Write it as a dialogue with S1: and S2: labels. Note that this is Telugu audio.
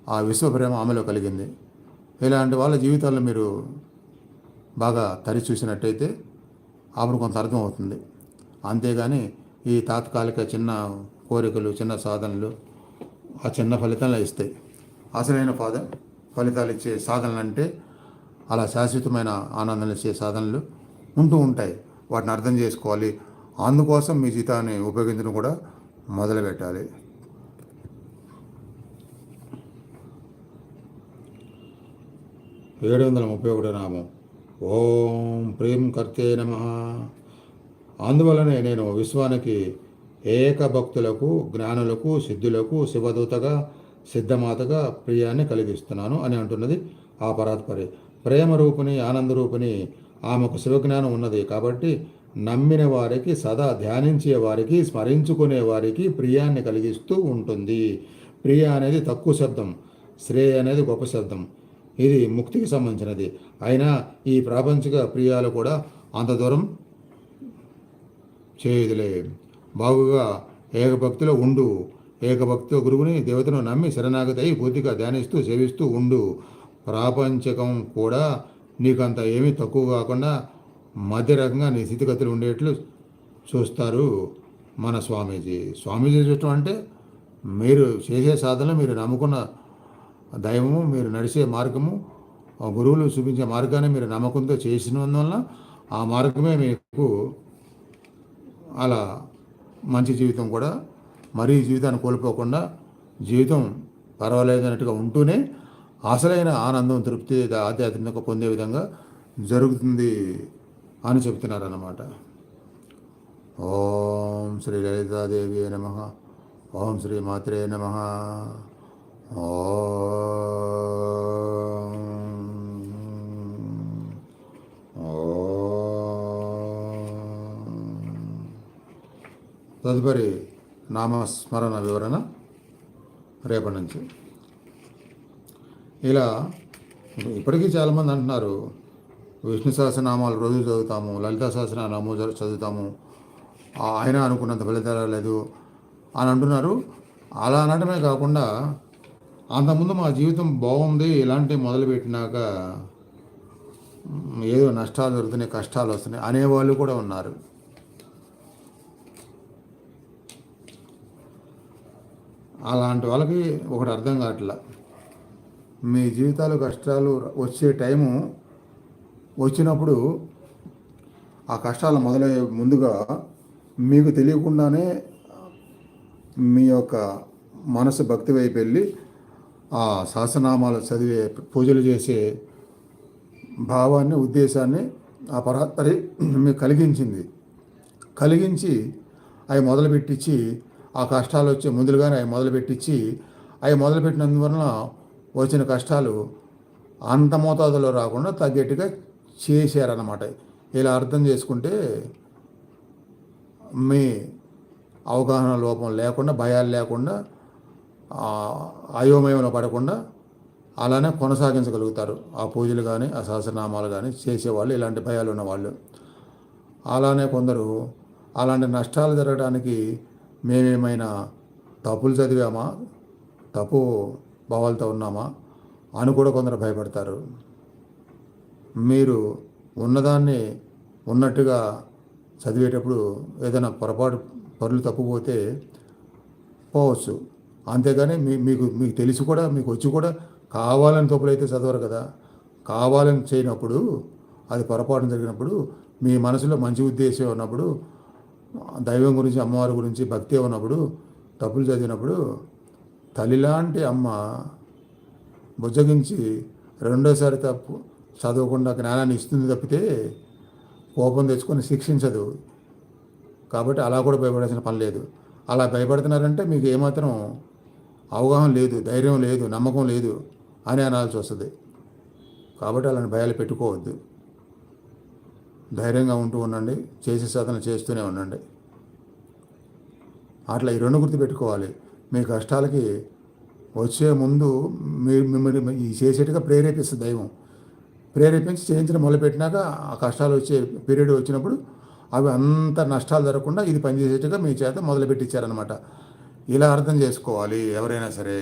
S1: ఆ విశ్వప్రేమ ఆమెలో కలిగింది. ఇలాంటి వాళ్ళ జీవితాల్లో మీరు బాగా తరి చూసినట్టయితే అప్పుడు కొంత అర్థం అవుతుంది. అంతేగాని ఈ తాత్కాలిక చిన్న కోరికలు, చిన్న సాధనలు ఆ చిన్న ఫలితాలు ఇస్తాయి. అసలైన ఫలితాలు ఇచ్చే సాధనలు అంటే అలా శాశ్వతమైన ఆనందాలు ఇచ్చే సాధనలు ఉంటూ ఉంటాయి. వాటిని అర్థం చేసుకోవాలి. అందుకోసం మీ జీవితాన్ని ఉపయోగించడం కూడా మొదలుపెట్టాలి. 731 నామం. ఓం ప్రేమ్ కర్తే నమః. అందువలనే నేను విశ్వానికి ఏకభక్తులకు, జ్ఞానులకు, సిద్ధులకు శివదూతగా, సిద్ధమాతగా ప్రియాన్ని కలిగిస్తున్నాను అని అంటున్నది ఆ పరాత్పరి. ప్రేమ రూపిణి, ఆనంద రూపిణి ఆమెకు శివజ్ఞానం ఉన్నది కాబట్టి నమ్మిన వారికి, సదా ధ్యానించే వారికి, స్మరించుకునే వారికి ప్రియాన్ని కలిగిస్తూ ఉంటుంది. ప్రియ అనేది తక్కువ శబ్దం, శ్రేయ అనేది గొప్ప శబ్దం. ఇది ముక్తికి సంబంధించినది. అయినా ఈ ప్రాపంచిక ప్రియాలు కూడా అంత దూరం చేయదులే. బాగుగా ఏకభక్తిలో ఉండు. ఏకభక్తితో గురువుని, దేవతను నమ్మి శరణాగతి అయి పూర్తిగా ధ్యానిస్తూ సేవిస్తూ ఉండు. ప్రాపంచకం కూడా నీకంత ఏమీ తక్కువ కాకుండా మధ్య రకంగా నీ స్థితిగతులు ఉండేట్లు చూస్తారు మన స్వామీజీ. స్వామీజీ చూడటం అంటే మీరు చేసే సాధనలు, మీరు నమ్ముకున్న దైవము, మీరు నడిచే మార్గము, గురువులు చూపించే మార్గాన్ని మీరు నమ్మకంతో చేసినందువల్ల ఆ మార్గమే మీకు అలా మంచి జీవితం కూడా, మరీ జీవితాన్ని కోల్పోకుండా జీవితం పర్వాలేదన్నట్టుగా ఉంటూనే అసలైన ఆనందం, తృప్తి, ఆధ్యాత్మిక పొందే విధంగా జరుగుతుంది అని చెప్తున్నారన్నమాట. ఓం శ్రీ లలితాదేవి నమః. ఓం శ్రీ మాత్రే నమః. తదుపరి నామస్మరణ వివరణ రేపటి నుంచి. ఇలా ఇప్పటికీ చాలామంది అంటున్నారు, విష్ణు సహస్రనామాలు రోజు చదువుతాము, లలితా సహస్రనామము చదువుతాము, ఆయన అనుకున్నంత ఫలితాలు లేదు అని అంటున్నారు. అలా అనడమే కాకుండా అంతకుముందు మా జీవితం బాగుంది, ఇలాంటివి మొదలుపెట్టినాక ఏదో నష్టాలు జరుగుతున్నాయి, కష్టాలు వస్తున్నాయి అనేవాళ్ళు కూడా ఉన్నారు. అలాంటి వాళ్ళకి ఒకటి అర్థం కావట్లా. మీ జీవితాలు కష్టాలు వచ్చే టైము వచ్చినప్పుడు ఆ కష్టాలు మొదలయ్యే ముందుగా మీకు తెలియకుండానే మీ యొక్క మనసు భక్తి వైపు వెళ్ళి ఆ సహస్రనామాలు చదివే, పూజలు చేసే భావాన్ని, ఉద్దేశాన్ని ఆ పరాత్పరి మీకు కలిగించి అవి మొదలుపెట్టించి, ఆ కష్టాలు వచ్చే ముందుగానే అవి మొదలుపెట్టించి, అవి మొదలుపెట్టినందువలన వచ్చిన కష్టాలు అంత మోతాదులో రాకుండా తగ్గట్టుగా చేశారన్నమాట. ఇలా అర్థం చేసుకుంటే మీ అవగాహన లోపం లేకుండా, భయాలు లేకుండా, అయోమయంలో పడకుండా అలానే కొనసాగించగలుగుతారు. ఆ పూజలు కానీ, ఆ సహస్రనామాలు కానీ చేసేవాళ్ళు, ఇలాంటి భయాలు ఉన్నవాళ్ళు. అలానే కొందరు అలాంటి నష్టాలు జరగడానికి మేమేమైనా తప్పులు చదివామా, తప్పు భావాలతో ఉన్నామా అని కూడా కొందరు భయపడతారు. మీరు ఉన్నదాన్ని ఉన్నట్టుగా చదివేటప్పుడు ఏదైనా పొరపాటు పనులు తప్పుపోతే పోవచ్చు. అంతేగాని మీకు తెలిసి కూడా, మీకు వచ్చి కూడా కావాలని తప్పులైతే చదవరు కదా. కావాలని చేయనప్పుడు, అది పొరపాటు జరిగినప్పుడు, మీ మనసులో మంచి ఉద్దేశం ఉన్నప్పుడు, దైవం గురించి, అమ్మవారి గురించి భక్తి ఉన్నప్పుడు, తప్పులు చదివినప్పుడు తల్లిలాంటి అమ్మ బుజ్జగించి రెండోసారి తప్పు చదవకుండా జ్ఞానాన్ని ఇస్తుంది తప్పితే కోపం తెచ్చుకొని శిక్షించదు. కాబట్టి అలా కూడా భయపడాల్సిన పని లేదు. అలా భయపడుతున్నారంటే మీకు ఏమాత్రం అవగాహన లేదు, ధైర్యం లేదు, నమ్మకం లేదు అని అనాల్సి వస్తుంది. కాబట్టి అలాంటి భయాలు పెట్టుకోవద్దు. ధైర్యంగా ఉంటూ ఉండండి, చేసే సాధన చేస్తూనే ఉండండి. అట్లా ఈ రెండు గుర్తుపెట్టుకోవాలి. మీ కష్టాలకి వచ్చే ముందు మిమ్మల్ని ఈ చేసేట్టుగా ప్రేరేపిస్తుంది దైవం. ప్రేరేపించి చేయించడం మొదలుపెట్టినాక ఆ కష్టాలు వచ్చే పీరియడ్ వచ్చినప్పుడు అవి అంత నష్టాలు జరగకుండా ఇది పనిచేసేట్టుగా మీ చేత మొదలుపెట్టించారనమాట. ఇలా అర్థం చేసుకోవాలి ఎవరైనా సరే.